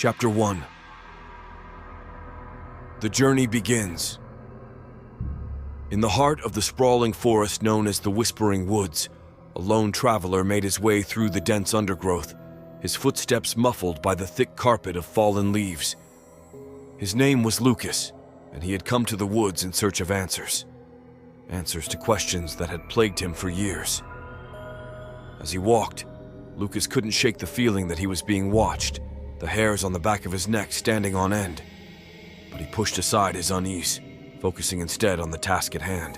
Chapter 1. The journey begins. In the heart of the sprawling forest known as the Whispering Woods, a lone traveler made his way through the dense undergrowth, his footsteps muffled by the thick carpet of fallen leaves. His name was Lucas, and he had come to the woods in search of answers. Answers to questions that had plagued him for years. As he walked, Lucas couldn't shake the feeling that he was being watched, the hairs on the back of his neck standing on end. But he pushed aside his unease, focusing instead on the task at hand.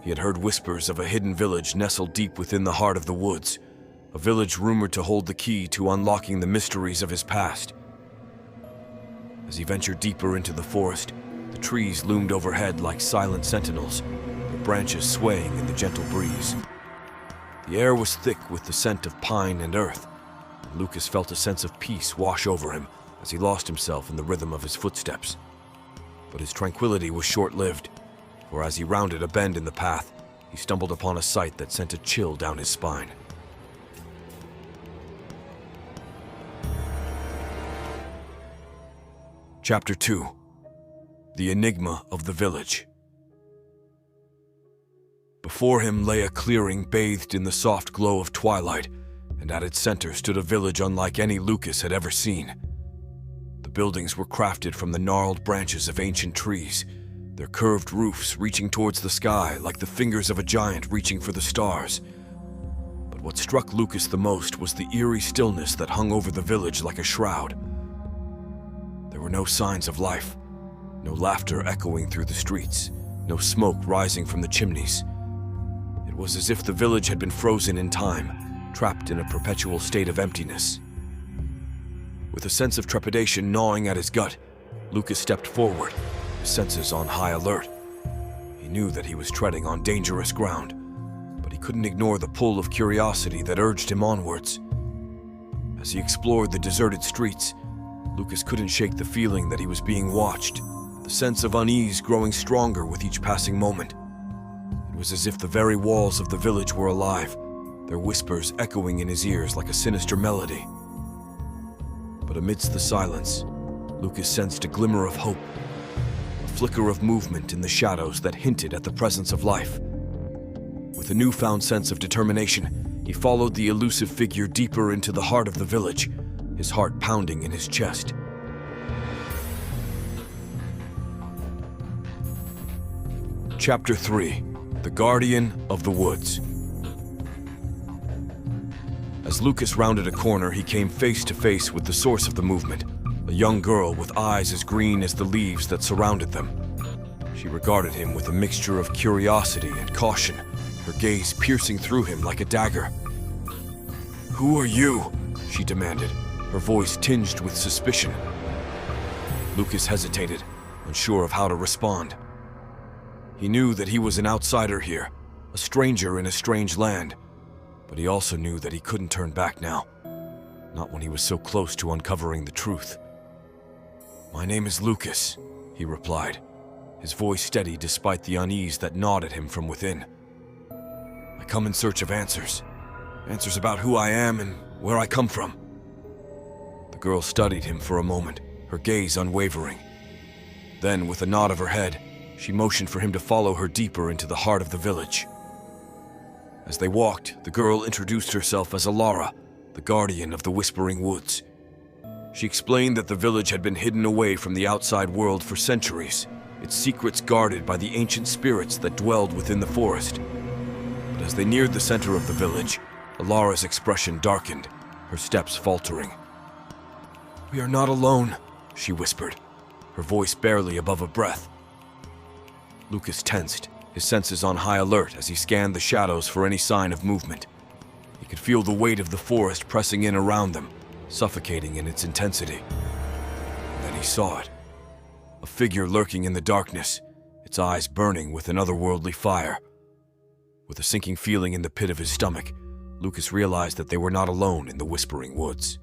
He had heard whispers of a hidden village nestled deep within the heart of the woods, a village rumored to hold the key to unlocking the mysteries of his past. As he ventured deeper into the forest, the trees loomed overhead like silent sentinels, their branches swaying in the gentle breeze. The air was thick with the scent of pine and earth. Lucas felt a sense of peace wash over him as he lost himself in the rhythm of his footsteps. But his tranquility was short-lived, for as he rounded a bend in the path, he stumbled upon a sight that sent a chill down his spine. Chapter 2. The Enigma of the Village. Before him lay a clearing bathed in the soft glow of twilight, and at its center stood a village unlike any Lucas had ever seen. The buildings were crafted from the gnarled branches of ancient trees, their curved roofs reaching towards the sky like the fingers of a giant reaching for the stars. But what struck Lucas the most was the eerie stillness that hung over the village like a shroud. There were no signs of life, no laughter echoing through the streets, no smoke rising from the chimneys. It was as if the village had been frozen in time, trapped in a perpetual state of emptiness. With a sense of trepidation gnawing at his gut, Lucas stepped forward, his senses on high alert. He knew that he was treading on dangerous ground, but he couldn't ignore the pull of curiosity that urged him onwards. As he explored the deserted streets, Lucas couldn't shake the feeling that he was being watched, the sense of unease growing stronger with each passing moment. It was as if the very walls of the village were alive, their whispers echoing in his ears like a sinister melody. But amidst the silence, Lucas sensed a glimmer of hope, a flicker of movement in the shadows that hinted at the presence of life. With a newfound sense of determination, he followed the elusive figure deeper into the heart of the village, his heart pounding in his chest. Chapter 3. The Guardian of the Woods. As Lucas rounded a corner, he came face to face with the source of the movement, a young girl with eyes as green as the leaves that surrounded them. She regarded him with a mixture of curiosity and caution, her gaze piercing through him like a dagger. "Who are you?" she demanded, her voice tinged with suspicion. Lucas hesitated, unsure of how to respond. He knew that he was an outsider here, a stranger in a strange land, but he also knew that he couldn't turn back now, not when he was so close to uncovering the truth. "My name is Lucas," he replied, his voice steady despite the unease that gnawed at him from within. "I come in search of answers about who I am and where I come from." The girl studied him for a moment, her gaze unwavering. Then, with a nod of her head, she motioned for him to follow her deeper into the heart of the village. As they walked, the girl introduced herself as Alara, the guardian of the Whispering Woods. She explained that the village had been hidden away from the outside world for centuries, its secrets guarded by the ancient spirits that dwelled within the forest. But as they neared the center of the village, Alara's expression darkened, her steps faltering. "We are not alone," she whispered, her voice barely above a breath. Lucas tensed, his senses on high alert as he scanned the shadows for any sign of movement. He could feel the weight of the forest pressing in around them, suffocating in its intensity. And then he saw it. A figure lurking in the darkness, its eyes burning with an otherworldly fire. With a sinking feeling in the pit of his stomach, Lucas realized that they were not alone in the Whispering Woods.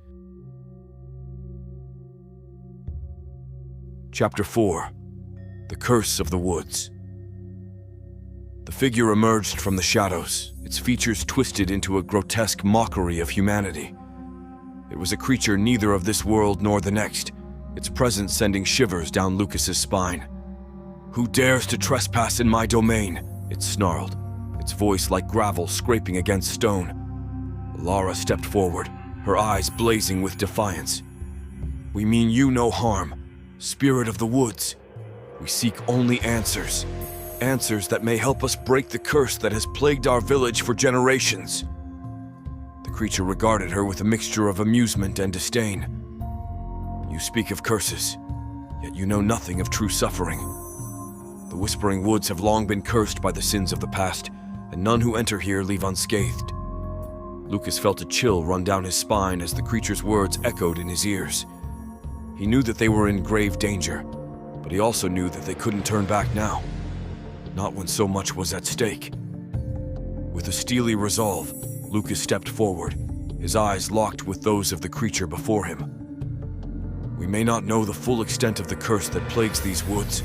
Chapter 4. The Curse of the Woods. The figure emerged from the shadows, its features twisted into a grotesque mockery of humanity. It It was a creature neither of this world nor the next, its presence sending shivers down Lucas's spine. "Who dares to trespass in my domain?" it snarled, its voice like gravel scraping against stone. Alara stepped forward, her eyes blazing with defiance. "We mean you no harm, spirit of the woods. We seek only answers. Answers that may help us break the curse that has plagued our village for generations." The creature regarded her with a mixture of amusement and disdain. "You speak of curses, yet you know nothing of true suffering. The Whispering Woods have long been cursed by the sins of the past, and none who enter here leave unscathed." Lucas felt a chill run down his spine as the creature's words echoed in his ears. He knew that they were in grave danger, but he also knew that they couldn't turn back now. Not when so much was at stake. With a steely resolve, Lucas stepped forward, his eyes locked with those of the creature before him. "We may not know the full extent of the curse that plagues these woods,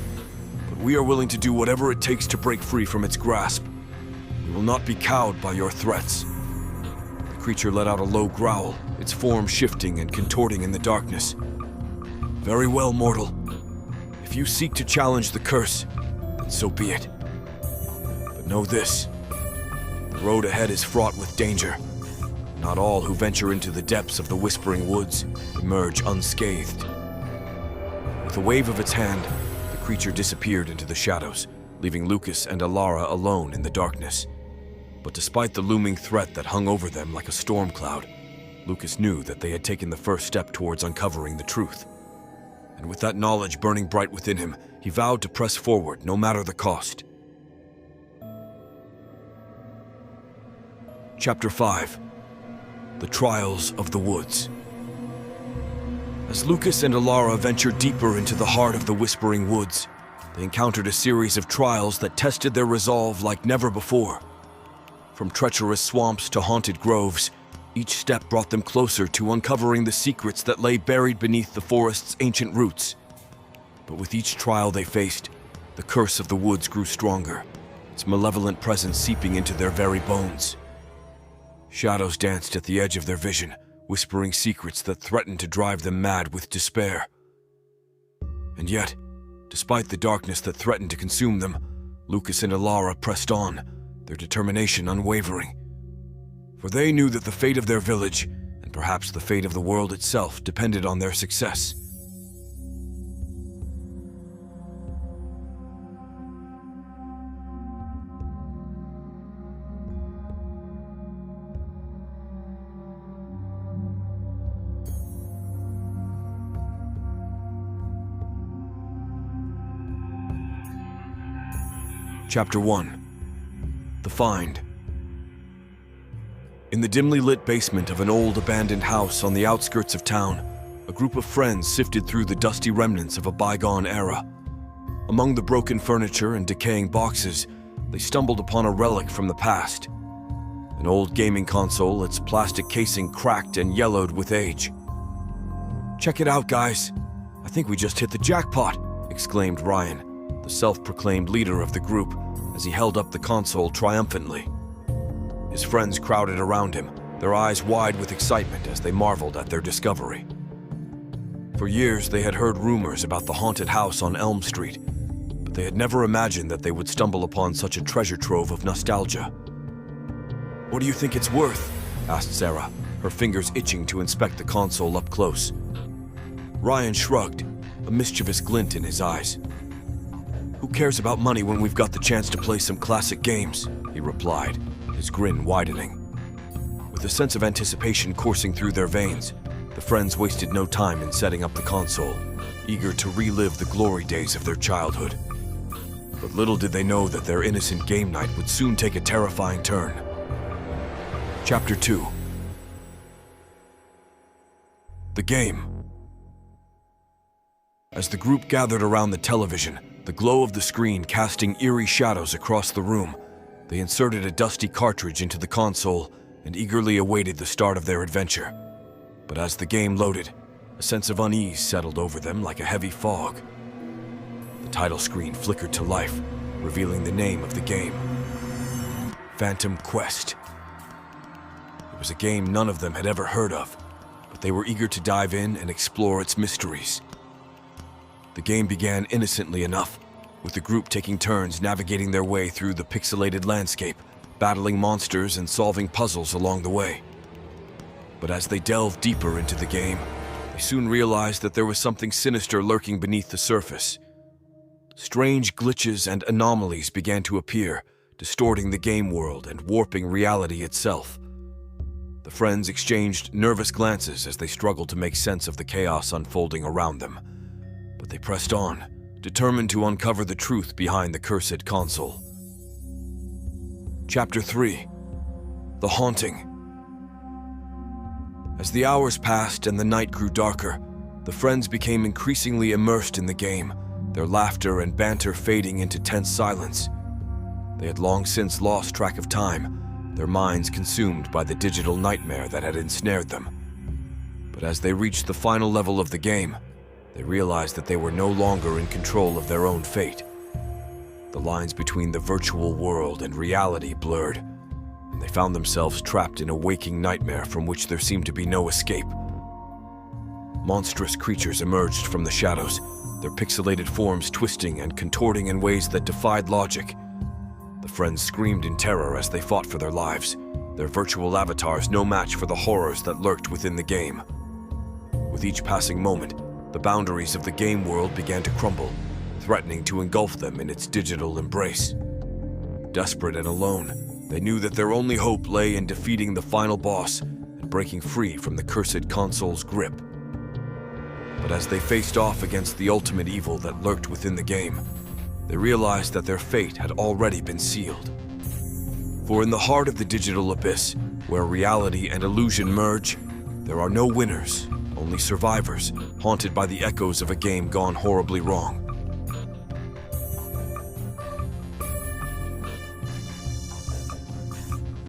but we are willing to do whatever it takes to break free from its grasp. We will not be cowed by your threats." The creature let out a low growl, its form shifting and contorting in the darkness. "Very well, mortal. If you seek to challenge the curse, then so be it. But know this, the road ahead is fraught with danger. Not all who venture into the depths of the Whispering Woods emerge unscathed." With a wave of its hand, the creature disappeared into the shadows, leaving Lucas and Alara alone in the darkness. But despite the looming threat that hung over them like a storm cloud, Lucas knew that they had taken the first step towards uncovering the truth. And with that knowledge burning bright within him, he vowed to press forward no matter the cost. Chapter 5. The Trials of the Woods. As Lucas and Alara ventured deeper into the heart of the Whispering Woods, they encountered a series of trials that tested their resolve like never before. From treacherous swamps to haunted groves, each step brought them closer to uncovering the secrets that lay buried beneath the forest's ancient roots. But with each trial they faced, the curse of the woods grew stronger, its malevolent presence seeping into their very bones. Shadows danced at the edge of their vision, whispering secrets that threatened to drive them mad with despair. And yet, despite the darkness that threatened to consume them, Lucas and Alara pressed on, their determination unwavering. For they knew that the fate of their village, and perhaps the fate of the world itself, depended on their success. Chapter 1. The Find. In the dimly lit basement of an old abandoned house on the outskirts of town, a group of friends sifted through the dusty remnants of a bygone era. Among the broken furniture and decaying boxes, they stumbled upon a relic from the past. An old gaming console, its plastic casing cracked and yellowed with age. "Check it out, guys. I think we just hit the jackpot," exclaimed Ryan, the self-proclaimed leader of the group, as he held up the console triumphantly. His friends crowded around him, their eyes wide with excitement as they marveled at their discovery. For years, they had heard rumors about the haunted house on Elm Street, but they had never imagined that they would stumble upon such a treasure trove of nostalgia. "What do you think it's worth?" asked Sarah, her fingers itching to inspect the console up close. Ryan shrugged, a mischievous glint in his eyes. "Who cares about money when we've got the chance to play some classic games?" he replied, his grin widening. With a sense of anticipation coursing through their veins, the friends wasted no time in setting up the console, eager to relive the glory days of their childhood. But little did they know that their innocent game night would soon take a terrifying turn. Chapter 2. The Game. As the group gathered around the television, the glow of the screen casting eerie shadows across the room, they inserted a dusty cartridge into the console and eagerly awaited the start of their adventure. But as the game loaded, a sense of unease settled over them like a heavy fog. The title screen flickered to life, revealing the name of the game: Phantom Quest. It was a game none of them had ever heard of, but they were eager to dive in and explore its mysteries. The game began innocently enough, with the group taking turns navigating their way through the pixelated landscape, battling monsters and solving puzzles along the way. But as they delved deeper into the game, they soon realized that there was something sinister lurking beneath the surface. Strange glitches and anomalies began to appear, distorting the game world and warping reality itself. The friends exchanged nervous glances as they struggled to make sense of the chaos unfolding around them. But they pressed on, determined to uncover the truth behind the cursed console. Chapter 3: The Haunting. As the hours passed and the night grew darker, the friends became increasingly immersed in the game, their laughter and banter fading into tense silence. They had long since lost track of time, their minds consumed by the digital nightmare that had ensnared them. But as they reached the final level of the game, they realized that they were no longer in control of their own fate. The lines between the virtual world and reality blurred, and they found themselves trapped in a waking nightmare from which there seemed to be no escape. Monstrous creatures emerged from the shadows, their pixelated forms twisting and contorting in ways that defied logic. The friends screamed in terror as they fought for their lives, their virtual avatars no match for the horrors that lurked within the game. With each passing moment, the boundaries of the game world began to crumble, threatening to engulf them in its digital embrace. Desperate and alone, they knew that their only hope lay in defeating the final boss and breaking free from the cursed console's grip. But as they faced off against the ultimate evil that lurked within the game, they realized that their fate had already been sealed. For in the heart of the digital abyss, where reality and illusion merge, there are no winners, only survivors, haunted by the echoes of a game gone horribly wrong.